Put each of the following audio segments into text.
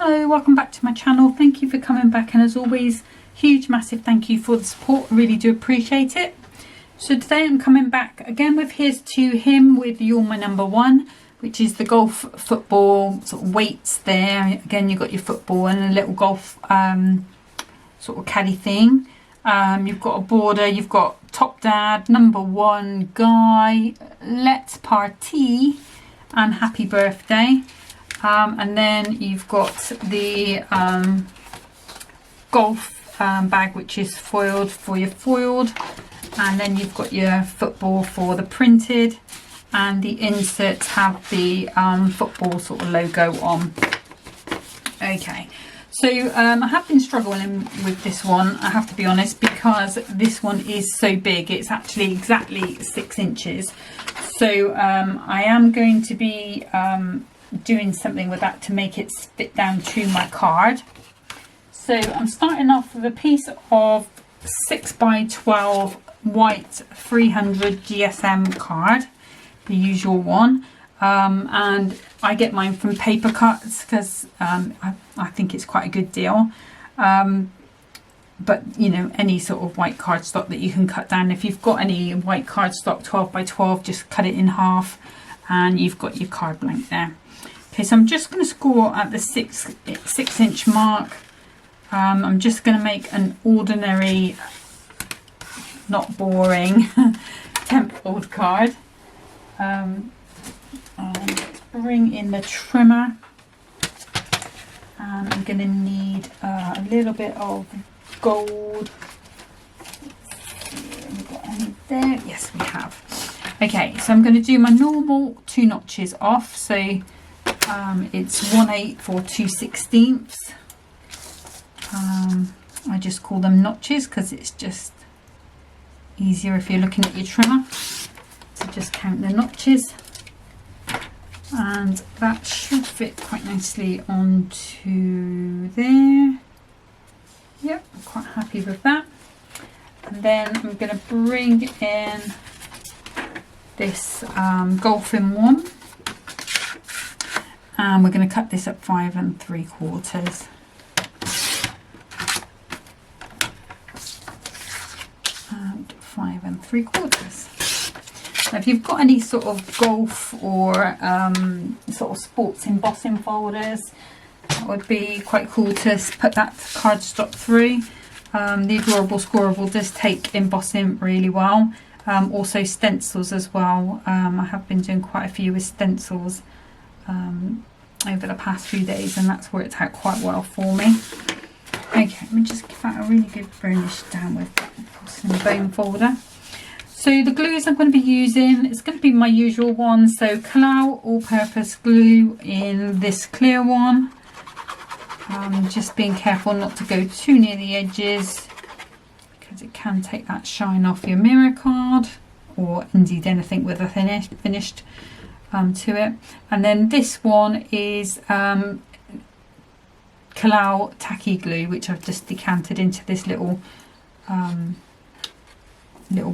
Hello, welcome back to my channel. Thank you for coming back, and as always, huge massive thank you for the support. I really do appreciate it. So today I'm coming back again with Here's to Him with You're My Number One, which is the golf football sort of weights there. Again, you've got your football and a little golf sort of caddy thing. You've got a border, you've got Top Dad, Number One, Guy, Let's Party and Happy Birthday. And then you've got the golf bag, which is foiled for your foiled, and then you've got your football for the printed, and the inserts have the football sort of logo on. Okay, so I have been struggling with this one, I have to be honest, because this one is so big. It's actually exactly 6 inches. So I am going to be doing something with that to make it fit down to my card. So I'm starting off with a piece of 6x12 white 300 GSM card, the usual one, and I get mine from Paper Cuts because I think it's quite a good deal. But you know, any sort of white cardstock that you can cut down, if you've got any white cardstock 12x12, just cut it in half and you've got your card blank there. Okay, so I'm just going to score at the 6 inch mark. I'm just going to make an ordinary, not boring, temp-fold card. And bring in the trimmer. And I'm going to need a little bit of gold. Have we got any there? Yes, we have. Okay, so I'm going to do my normal 2 notches off. So it's 1/8 for 2/16. I just call them notches because it's just easier if you're looking at your trimmer to just count the notches, and that should fit quite nicely onto there. Yep, I'm quite happy with that. And then I'm going to bring in this golf in one. And we're going to cut this at 5 3/4. And 5 3/4. Now, if you've got any sort of golf or sort of sports embossing folders, that would be quite cool to put that cardstock through. The Adorable Scoreable does take embossing really well. Also stencils as well. I have been doing quite a few with stencils over the past few days, and that's worked out quite well for me. Okay, let me just give that a really good burnish down with that porcelain bone folder. So the glues I'm going to be using, it's going to be my usual one. So Kalau all-purpose glue in this clear one. Just being careful not to go too near the edges because it can take that shine off your mirror card, or indeed anything with a finished to it. And then this one is Kalau tacky glue, which I've just decanted into this little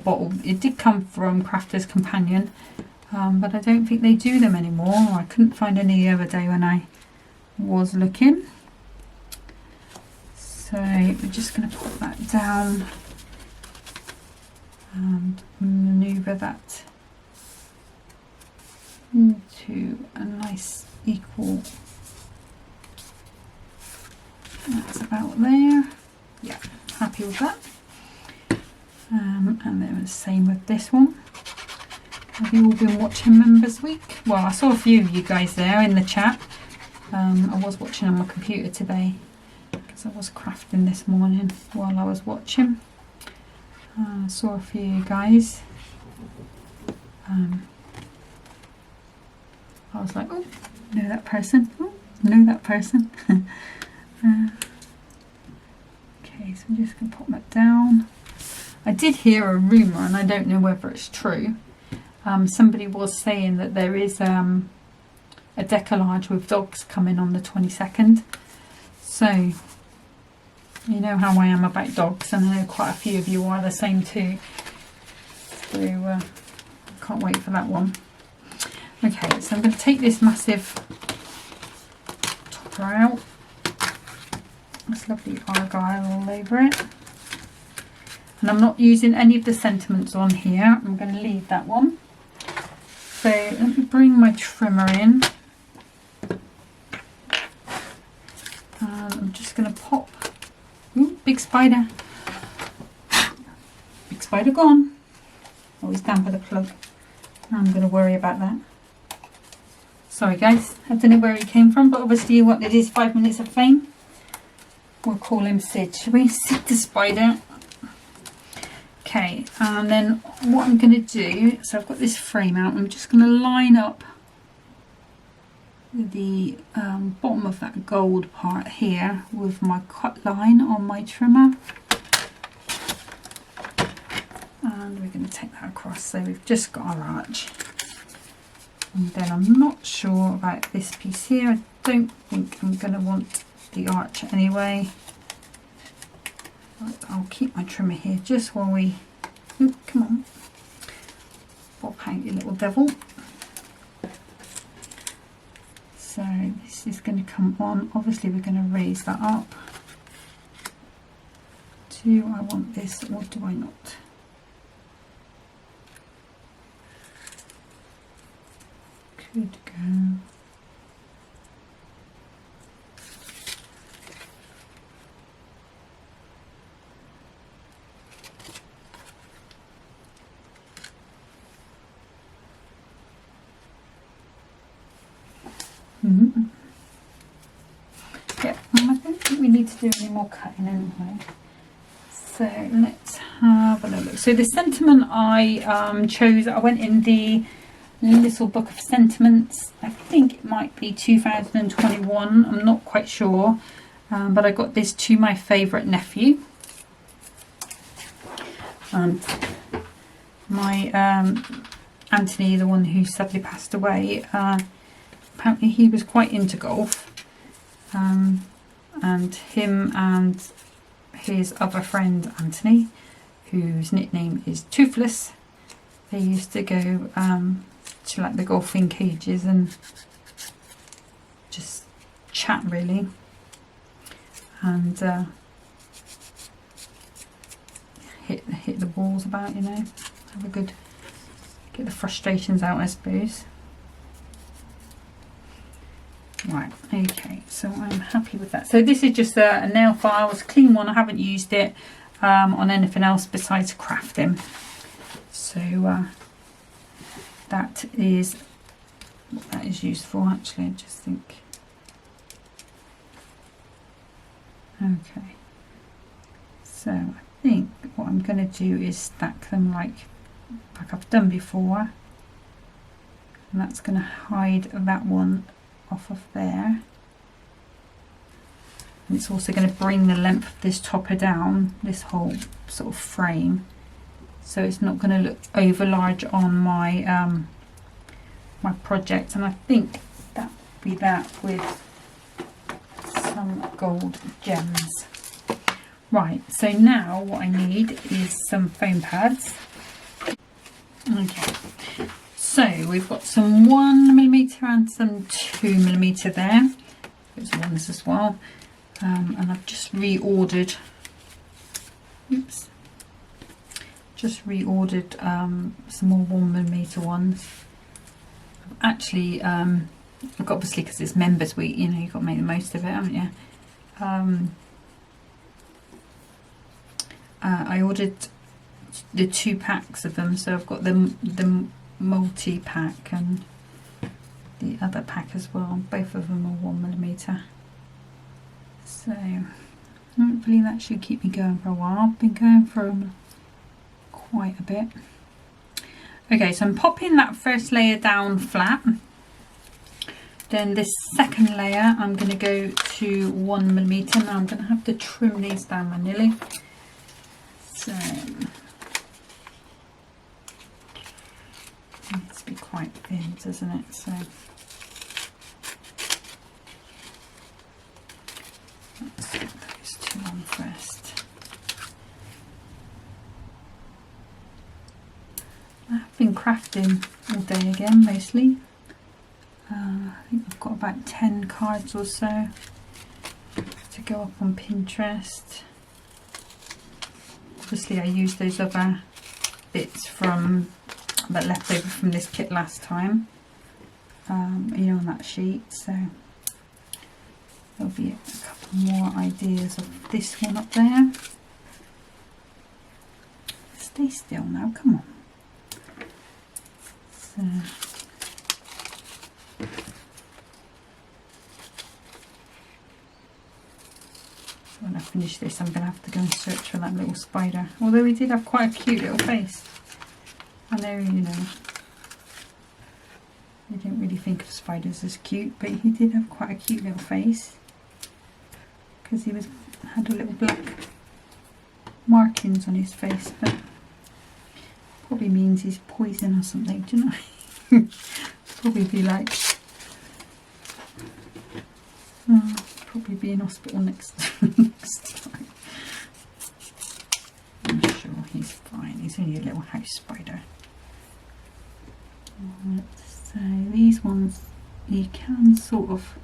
bottle. It did come from Crafter's Companion, but I don't think they do them anymore. I couldn't find any the other day when I was looking. So we're just going to put that down and manoeuvre that into a nice equal. That's about there. Yeah, happy with that. And then the same with this one. Have you all been watching Members Week? Well, I saw a few of you guys there in the chat. I was watching on my computer today because I was crafting this morning while I was watching. I saw a few of you guys. I was like, oh, know that person. Oh, know that person. Okay, so I'm just going to pop that down. I did hear a rumour, and I don't know whether it's true. Somebody was saying that there is a decollage with dogs coming on the 22nd. So, you know how I am about dogs, and I know quite a few of you are the same too. So, can't wait for that one. Okay, so I'm going to take this massive topper out. This lovely argyle all over it. And I'm not using any of the sentiments on here. I'm going to leave that one. So let me bring my trimmer in. And I'm just going to pop. Ooh, big spider. Big spider gone. Oh, he's down by the plug. I'm going to worry about that. Sorry guys, I don't know where he came from, but obviously what it is, 5 minutes of fame. We'll call him Sid, shall we? Sid the spider. Okay, and then what I'm going to do, so I've got this frame out, I'm just going to line up the bottom of that gold part here with my cut line on my trimmer. And we're going to take that across, so we've just got our arch. And then I'm not sure about this piece here. I don't think I'm going to want the arch anyway. But I'll keep my trimmer here just while we... Ooh, come on. Pop out, you little devil. So this is going to come on. Obviously we're going to raise that up. Do I want this or do I not? Could go. Yeah, I don't think we need to do any more cutting anyway. So let's have a look. So the sentiment I chose, I went in the little book of sentiments. I think it might be 2021. I'm not quite sure, but I got this to my favourite nephew. And my Anthony, the one who sadly passed away, apparently he was quite into golf, and him and his other friend Anthony, whose nickname is Toothless, they used to go to like the golfing cages and just chat really, and hit the balls about, you know, have a good, get the frustrations out, I suppose. Right, okay, so I'm happy with that. So this is just a nail file, it's a clean one. I haven't used it on anything else besides crafting. So that is what that is used for, actually. I just think. Okay, so I think what I'm going to do is stack them like I've done before, and that's going to hide that one off of there, and it's also going to bring the length of this topper down, this whole sort of frame, so it's not going to look over large on my my project. And I think that would be that with some gold gems. Right, so now what I need is some foam pads. Okay, so we've got some 1mm and some 2mm there. There's ones as well, and I've just reordered. Oops, just reordered some more 1mm ones. Actually, obviously because it's Members Week, you know, you've got to make the most of it, haven't you? I ordered the 2 packs of them, so I've got the multi-pack and the other pack as well. Both of them are 1mm. So hopefully that should keep me going for a while. I've been going for them quite a bit. Okay, so I'm popping that first layer down flat. Then this second layer I'm going to go to 1mm. Now I'm going to have to trim these down manually. So needs to be quite thin, doesn't it? So let's put those 2 on first. I've been crafting all day again, mostly. I think I've got about 10 cards or so to go up on Pinterest. Obviously I used those other bits from that left over from this kit last time, you know, on that sheet, so there'll be a couple more ideas of this one up there. Stay still now, come on. So when I finish this, I'm going to have to go and search for that little spider. Although he did have quite a cute little face. I know, you know, I don't really think of spiders as cute, but he did have quite a cute little face. Because he had a little black markings on his face, but probably means he's poison or something, do you know? Probably be like, probably be in hospital next time. I'm sure he's fine. He's only a little house spider. Right, so these ones you can sort of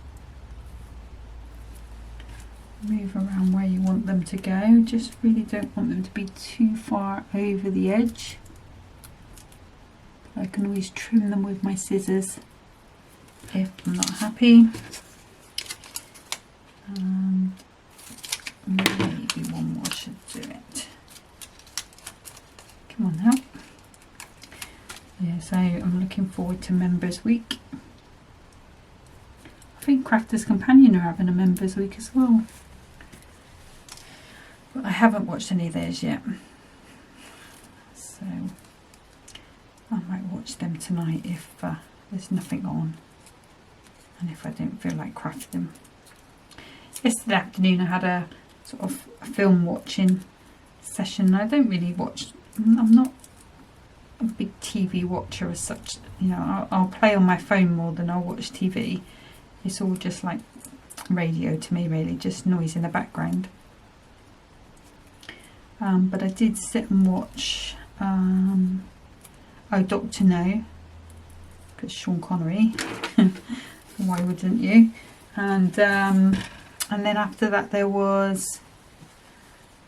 move around where you want them to go. Just really don't want them to be too far over the edge. I can always trim them with my scissors if I'm not happy. Maybe one more should do it. Come on now. Yeah, so I'm looking forward to Members Week. I think Crafters Companion are having a Members Week as well. But I haven't watched any of theirs yet. So I might watch them tonight if there's nothing on. And if I don't feel like crafting. Yesterday afternoon I had a sort of a film watching session. I don't really watch, I'm not a big TV watcher as such, you know. I'll play on my phone more than I'll watch TV. It's all just like radio to me really, just noise in the background. But I did sit and watch Oh, Dr. No, because Sean Connery. Why wouldn't you? And then after that there was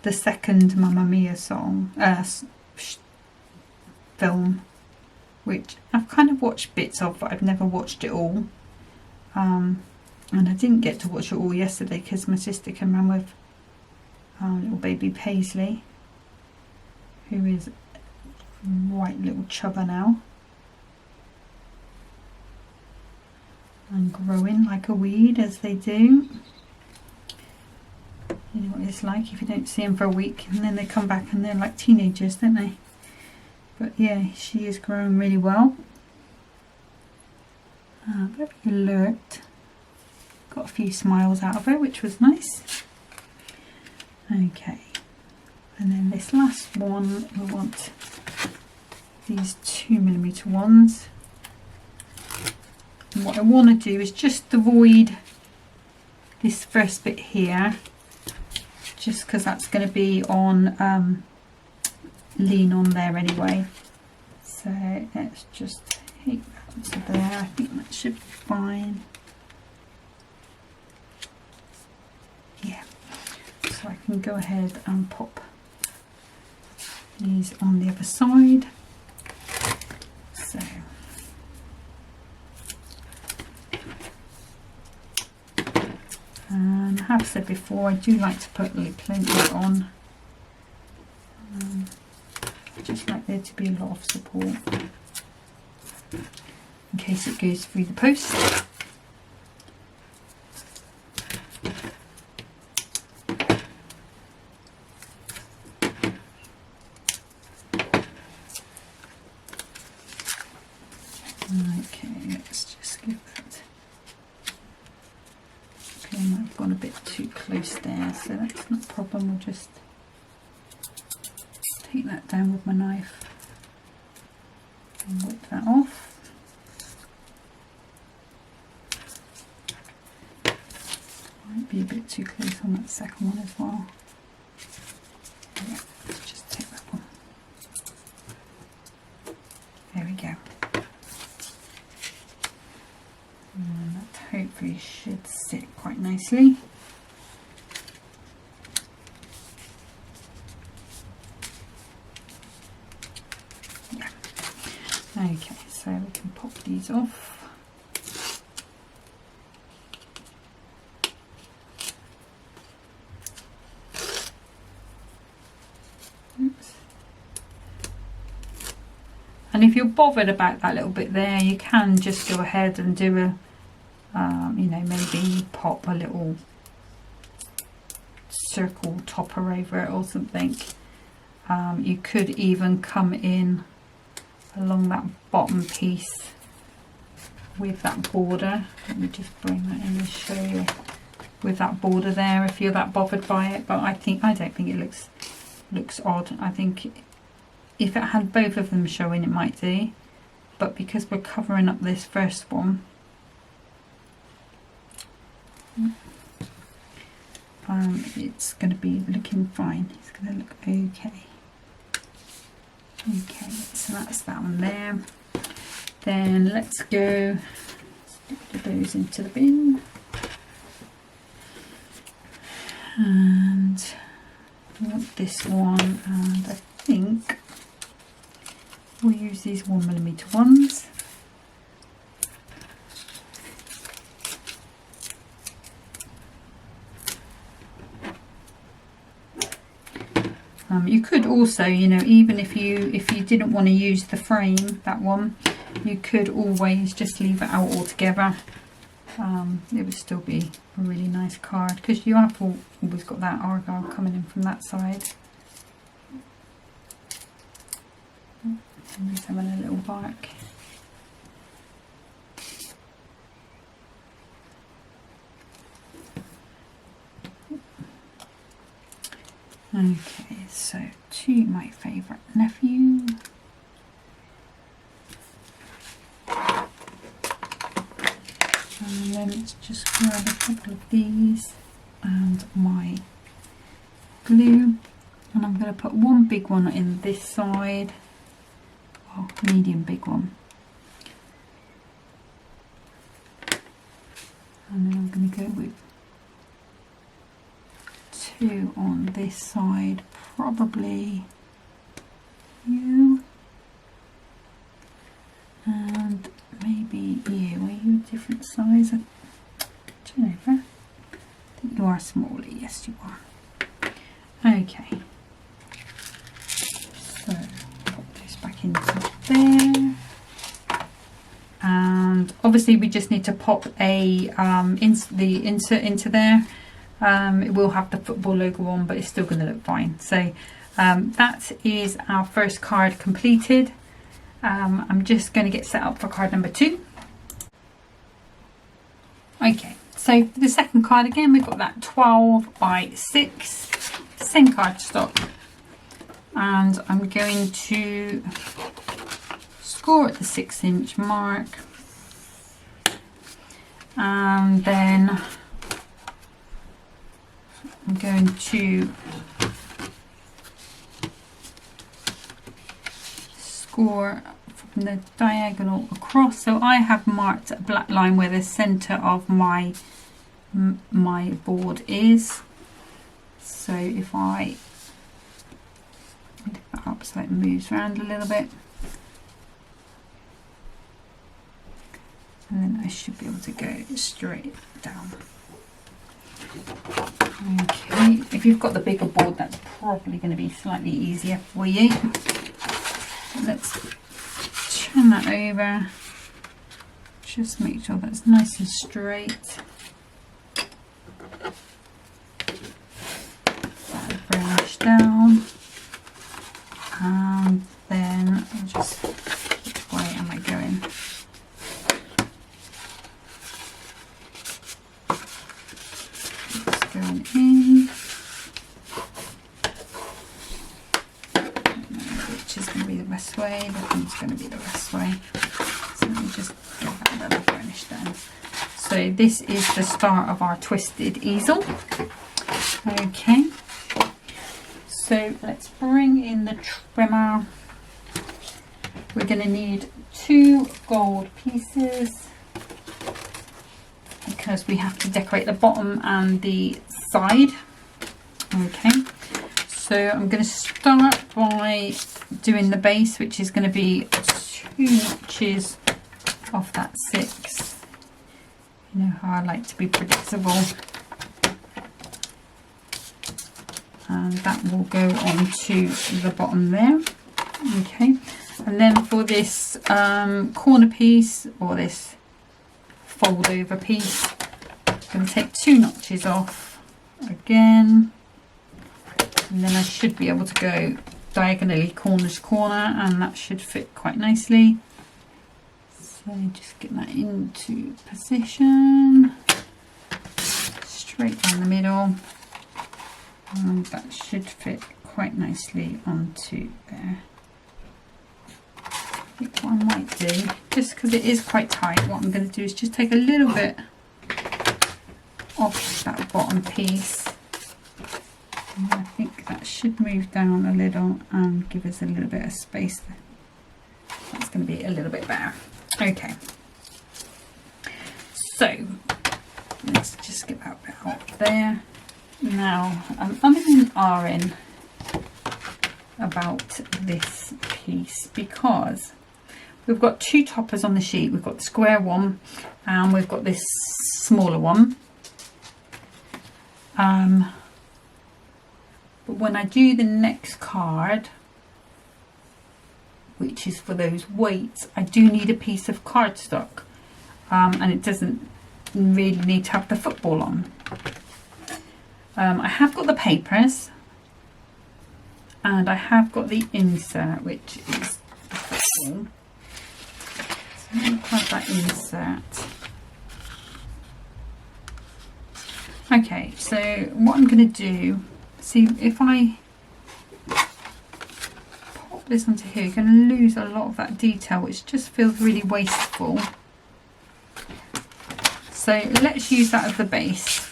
the second Mamma Mia song, film, which I've kind of watched bits of, but I've never watched it all. And I didn't get to watch it all yesterday because my sister came around with little baby Paisley, who is a right little chubber now. And growing like a weed as they do. You know what it's like if you don't see them for a week and then they come back and they're like teenagers, don't they? But yeah, she is growing really well. Very alert. Got a few smiles out of her, which was nice. Okay, and then this last one, we want these 2mm ones. And what I want to do is just avoid this first bit here, just because that's going to be on lean on there anyway. So let's just take that to there. I think that should be fine. Yeah, so I can go ahead and pop these on the other side. So and I have said before, I do like to put plenty on. Just like there to be a lot of support in case it goes through the post. Okay, let's just give that. Okay, I might have gone a bit too close there, so that's not a problem. We'll just take that down with my knife and whip that off. Might be a bit too close on that second one as well. Yeah, let's just take that one. There we go. And that hopefully should sit quite nicely. And if you're bothered about that little bit there, you can just go ahead and do a, you know, maybe pop a little circle topper over it or something. You could even come in along that bottom piece with that border. Let me just bring that in and show you with that border there if you're that bothered by it, but I don't think it looks odd. I think if it had both of them showing it might do, but because we're covering up this first one, it's going to be looking fine. It's going to look okay. Okay, so that's that one there. Then let's go stick those into the bin. And I want this one, and I think we'll use these 1mm ones. You could also, you know, even if you didn't want to use the frame, that one, you could always just leave it out altogether. It would still be a really nice card, because you have always got that argyle coming in from that side. And he's having a little bark. Okay, so to my favourite nephew. And then let's just grab a couple of these and my glue, and I'm going to put one big one in this side, oh, medium big one, and then I'm going to go with two on this side, probably you, and maybe you. Are you a different size? I don't know. I think you are smaller. Yes, you are. Okay. So pop this back into there, and obviously we just need to pop a the insert into there. It will have the football logo on, but it's still going to look fine. So that is our first card completed. I'm just going to get set up for card number 2. Okay, so for the second card again, we've got that 12 by 6, same card stock, and I'm going to score at the 6-inch mark, and then I'm going to score from the diagonal across. So I have marked a black line where the centre of my board is. So if I lift that up so it moves around a little bit, and then I should be able to go straight down. Okay, if you've got the bigger board, that's probably going to be slightly easier for you. Let's turn that over, just make sure that's nice and straight. Brownish down, and then I'll just, which way am I going? It's going in. Which is going to be the best way? That one's going to be the best way. So let me just get that little burnish down. So this is the start of our twisted easel. Okay. So let's bring in the trimmer. We're going to need 2 gold pieces because we have to decorate the bottom and the side. Okay, so I'm going to start by doing the base, which is going to be 2 inches off that 6. You know how I like to be predictable. And that will go on to the bottom there. Okay, And then for this corner piece, or this fold over piece, I'm going to take 2 notches off again, and then I should be able to go diagonally corner to corner, and that should fit quite nicely. So just get that into position, straight down the middle, and that should fit quite nicely onto there. I think what I might do, just because it is quite tight, what I'm going to do is just take a little bit off that bottom piece, and I think that should move down a little and give us a little bit of space there. That's going to be a little bit better. Okay, so let's just get that bit out there. Now I'm in RN about this piece because we've got 2 toppers on the sheet. We've got the square one and we've got this smaller one. But when I do the next card, which is for those weights, I do need a piece of cardstock, and it doesn't really need to have the football on. I have got the papers and I have got the insert, which is the football. So I'm going to grab that insert. Okay, so what I'm going to do, see if I pop this onto here, you're going to lose a lot of that detail, which just feels really wasteful. So let's use that as the base.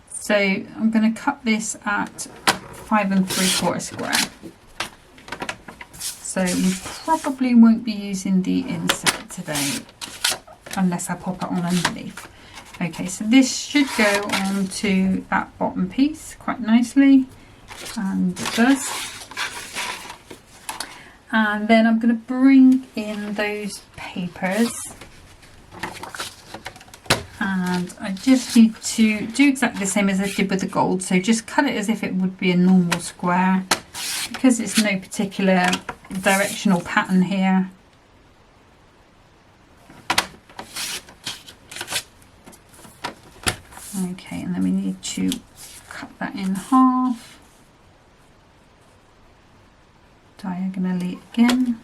So I'm going to cut this at 5 3/4 square. So we probably won't be using the insert today unless I pop it on underneath. Okay, so this should go on to that bottom piece quite nicely, and it does. And then I'm going to bring in those papers, and I just need to do exactly the same as I did with the gold. So just cut it as if it would be a normal square, because it's no particular directional pattern here. Okay, and then we need to cut that in half, diagonally again,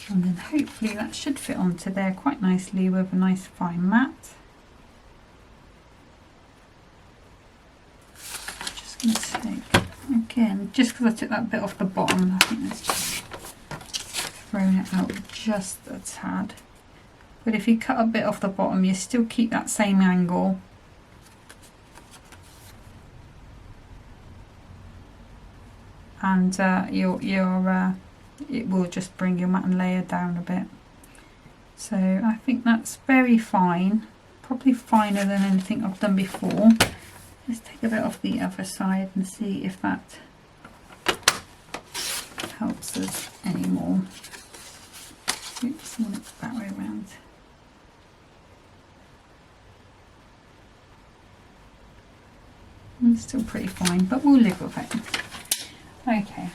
and then hopefully that should fit onto there quite nicely with a nice fine mat. Just going to take, again, just because I took that bit off the bottom, I think that's just thrown it out just a tad. But if you cut a bit off the bottom, you still keep that same angle. And it will just bring your mat and layer down a bit. So I think that's very fine, probably finer than anything I've done before. Let's take a bit off the other side and see if that helps us anymore. Oops, I want it that way around. It's still pretty fine, but we'll live with it. Okay,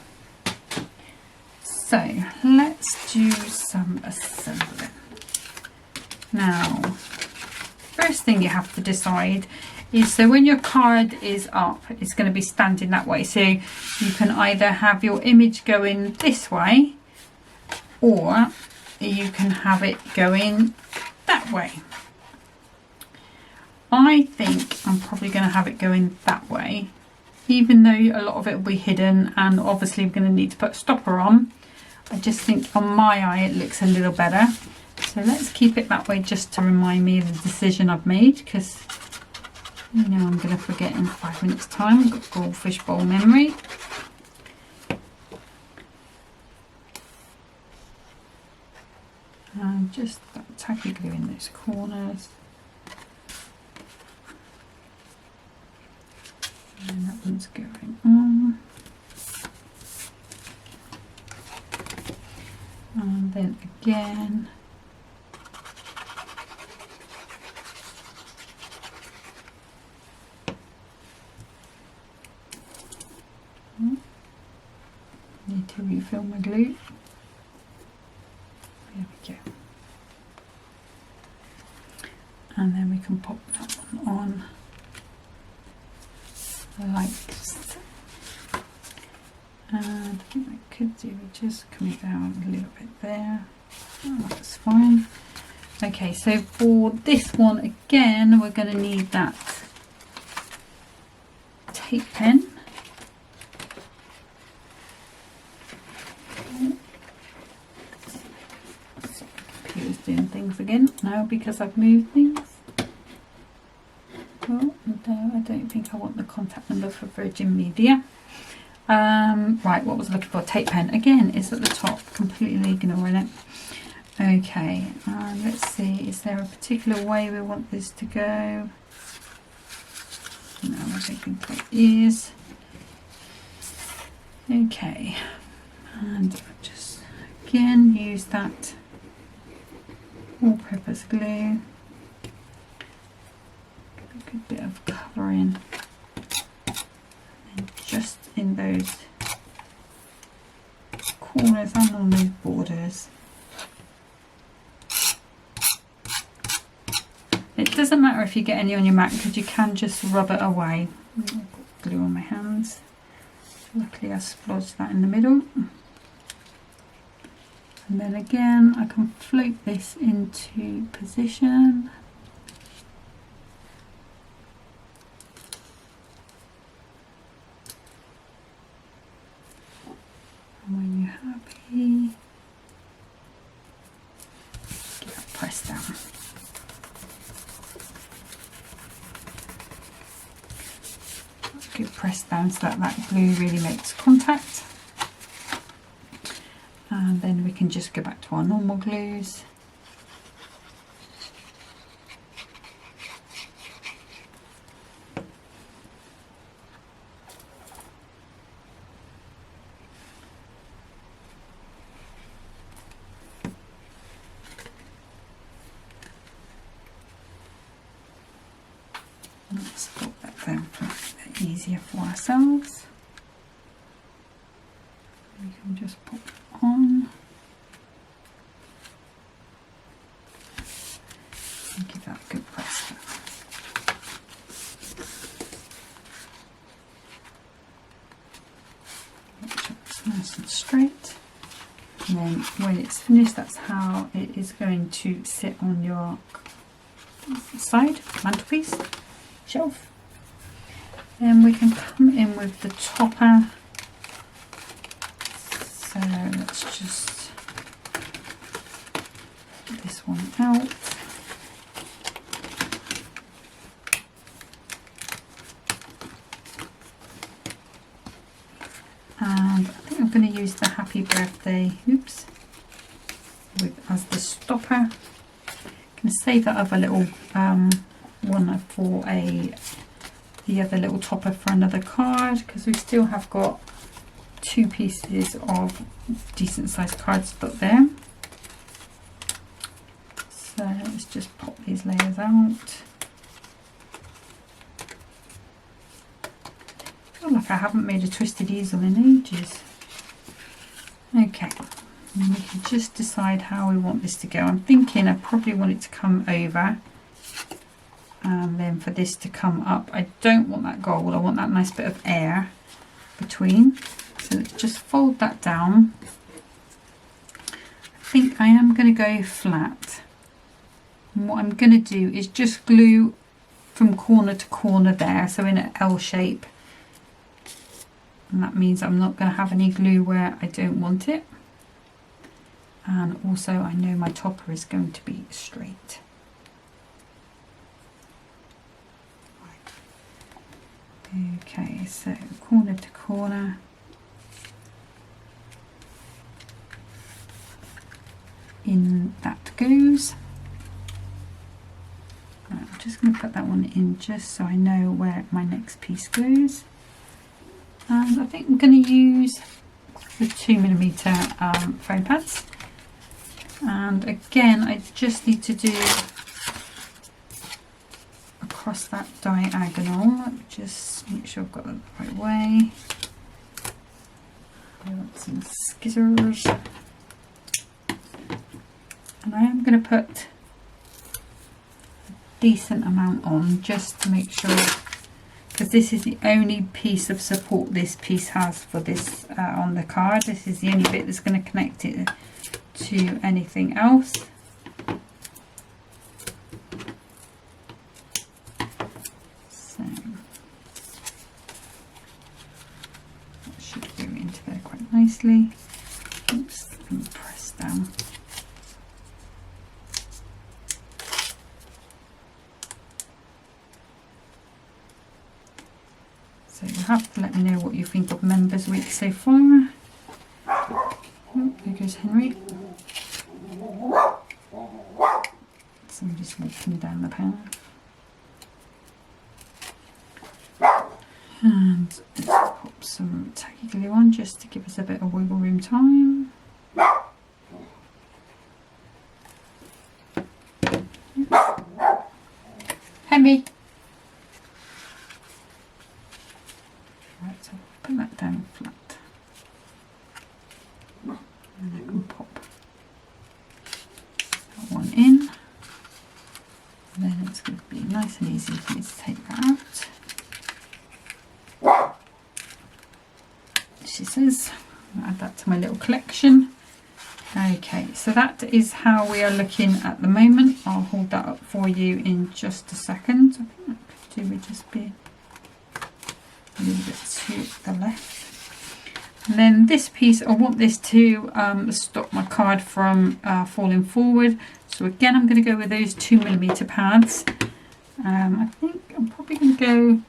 so let's do some assembling. Now, first thing you have to decide is, so when your card is up, it's going to be standing that way. So you can either have your image going this way, or you can have it going that way. I think I'm probably going to have it going that way, even though a lot of it will be hidden, and obviously we're going to need to put a stopper on. I just think on my eye it looks a little better. So let's keep it that way just to remind me of the decision I've made, because you know I'm going to forget in 5 minutes time. I've got goldfish bowl memory. And just tacky glue in those corners. And that one's going on. And then again. You refill my glue. There we go. And then we can pop that one on like so. And I think I could do just coming down a little bit there. Oh, that's fine. Okay, so for this one again, we're going to need that tape pen. So computer's doing things again now because I've moved things. Oh, no, I don't think I want the contact number for Virgin Media. Right, what was I looking for? Tape pen again is at the top, completely ignoring it. Okay, let's see, is there a particular way we want this to go? No, I don't think there is. Okay, and just again use that all-purpose glue. A good bit of covering, and just in those corners and on those borders. It doesn't matter if you get any on your mat because you can just rub it away. I've got glue on my hands. Luckily I splodged that in the middle. And then again I can float this into position. And when you're happy, get that pressed down. Good press down so that that glue really makes contact, and then we can just go back to our normal glues. Let's put that down for easier for ourselves. We can just pop it on and give that a good press down. Make sure it's nice and straight, and then when it's finished, that's how it is going to sit on your side mantelpiece shelf. Then we can come in with the topper. So let's just get this one out. And I think I'm going to use the happy birthday, oops, as the stopper. I'm going to save that other little one for the other little topper for another card, because we still have got 2 pieces of decent sized cardstock there. So let's just pop these layers out. I feel like I haven't made a twisted easel in ages. Okay, and we can just decide how we want this to go. I'm thinking I probably want it to come over, and then for this to come up. I don't want that gold, I want that nice bit of air between. So let's just fold that down. I think I am going to go flat. And what I'm going to do is just glue from corner to corner there, so in an L shape. And that means I'm not going to have any glue where I don't want it. And also I know my topper is going to be straight. Okay, so corner to corner. In that goes. Right, I'm just going to put that one in just so I know where my next piece goes. And I think I'm going to use the 2mm foam pads. And again, I just need to do across that diagonal. Just make sure I've got that the right way. Some scissors, and I am going to put a decent amount on just to make sure, because this is the only piece of support this piece has for this on the card. This is the only bit that's going to connect it to anything else. So that should go into there quite nicely. Oops, let me press down. So you have to let me know what you think of Members Week so far. Oh, there goes Henry. So I'm just walking down the path. And let's pop some tacky glue on just to give us a bit of wiggle room time. Henry. Right, so put that down flat. And I can pop that one in. And then it's going to be nice and easy for me to take that out. She says, I'll add that to my little collection. Okay, so that is how we are looking at the moment. I'll hold that up for you in just a second. I think that could do with just be a little bit to the left. And then this piece, I want this to stop my card from falling forward. So again, I'm going to go with those 2mm pads. I think I'm probably going to go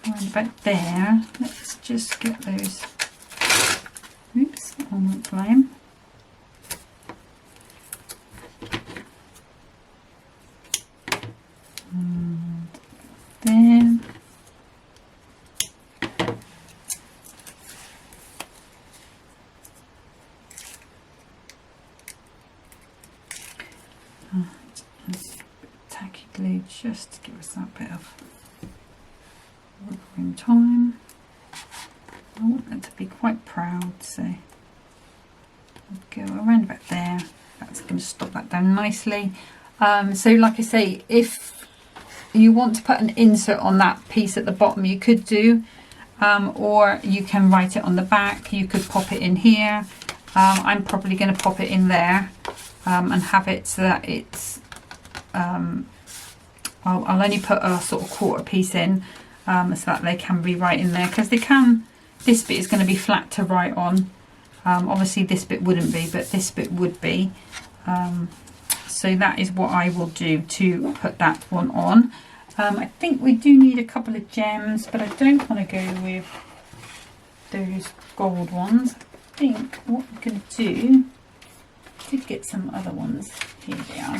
right about there. Let's just get those. Oops, that one went flying. And then tacky glue just to give us that bit of room time. I want that to be quite proud, so we'll go around about there. That's going to stop that down nicely. So like I say, if you want to put an insert on that piece at the bottom, you could do, or you can write it on the back. You could pop it in here. I'm probably going to pop it in there and have it so that it's I'll only put a sort of quarter piece in so that they can be right in there, because they can. This bit is going to be flat to write on. Obviously this bit wouldn't be, but this bit would be. So that is what I will do to put that one on. I think we do need a couple of gems, but I don't want to go with those gold ones. I think what I'm going to do, I did get some other ones. Here they are.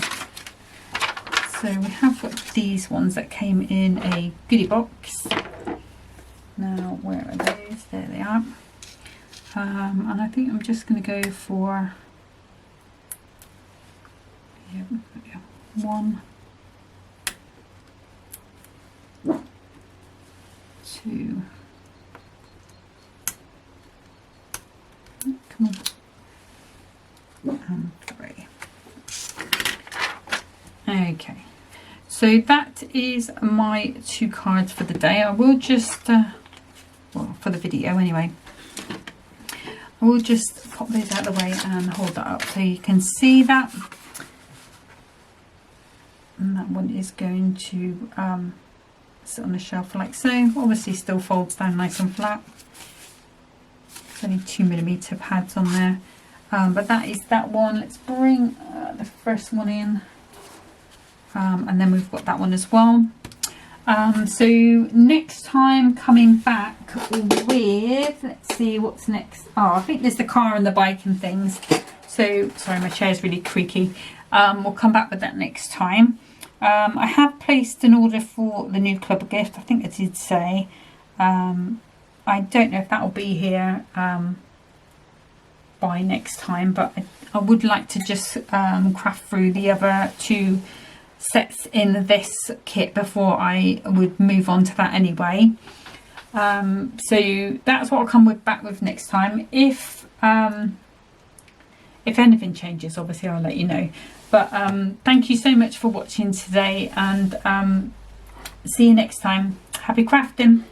So we have got these ones that came in a goodie box. Now, where are those? There they are. And I think I'm just going to go for 1, 2. Come on. And 3. Okay. So that is my 2 cards for the day. I will just, well, for the video anyway, I will just pop those out of the way and hold that up so you can see that. And that one is going to sit on the shelf like so. Obviously still folds down nice and flat. There's only 2mm pads on there. But that is that one. Let's bring the first one in. And then we've got that one as well. So next time coming back with, let's see what's next. Oh, I think there's the car and the bike and things. So, sorry, my chair's really creaky. We'll come back with that next time. I have placed an order for the new club gift. I think I did say. I don't know if that will be here by next time, but I would like to just craft through the other 2 sets in this kit before I would move on to that anyway. So that's what I'll come back with next time. If anything changes, obviously I'll let you know. But thank you so much for watching today, and see you next time. Happy crafting.